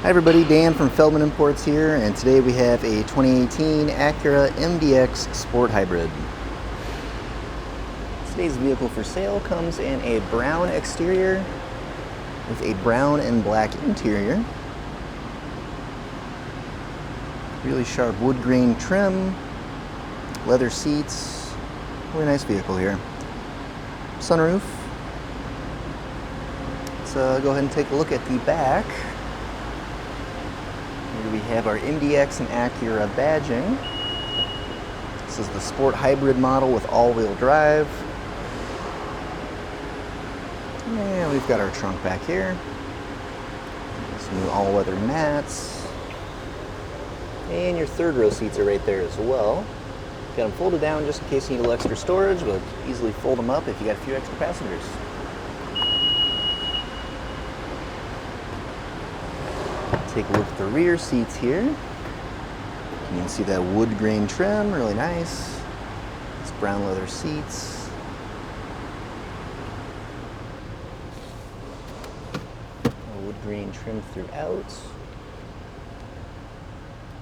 Hi everybody, Dan from Feldmann Imports here, and today we have a 2018 Acura MDX Sport Hybrid. Today's vehicle for sale comes in a brown exterior with a brown and black interior. Really sharp wood grain trim, leather seats, really nice vehicle here. Sunroof. Let's go ahead and take a look at the back. Here we have our MDX and Acura badging. This is the Sport Hybrid model with all-wheel drive. And we've got our trunk back here. Some new all-weather mats. And your third row seats are right there as well. Got them folded down just in case you need a little extra storage, but easily fold them up if you got a few extra passengers. Take a look at the rear seats here. You can see that wood grain trim, really nice. It's brown leather seats. Wood grain trim throughout.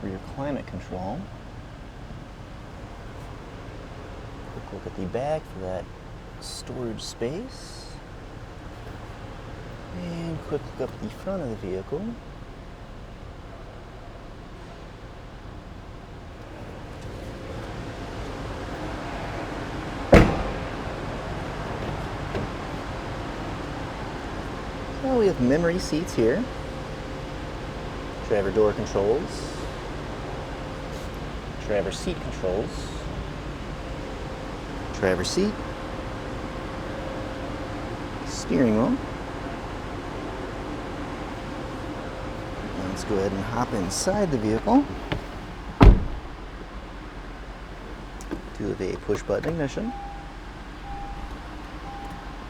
Rear climate control. Quick look at the back for that storage space. And quick look up the front of the vehicle. Well, we have memory seats here, driver door controls, driver seat controls, driver seat, steering wheel. Now let's go ahead and hop inside the vehicle. Do have a push button ignition.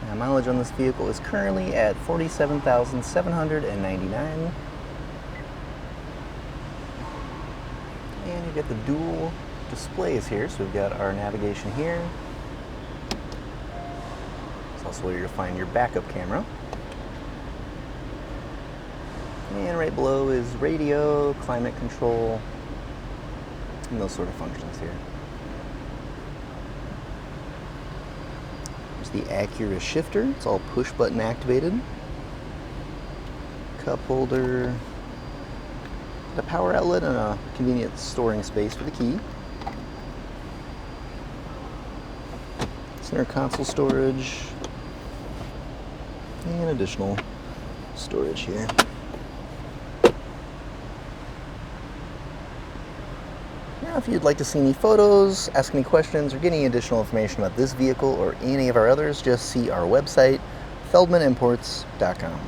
Now, mileage on this vehicle is currently at 47,799. And you've got the dual displays here. So we've got our navigation here. It's also where you'll find your backup camera. And right below is radio, climate control, and those sort of functions here. The Acura Shifter, it's all push button activated. Cup holder, a power outlet, and a convenient storing space for the key. Center console storage, and additional storage here. Now, if you'd like to see any photos, ask any questions, or get any additional information about this vehicle or any of our others, just see our website, feldmannimports.com.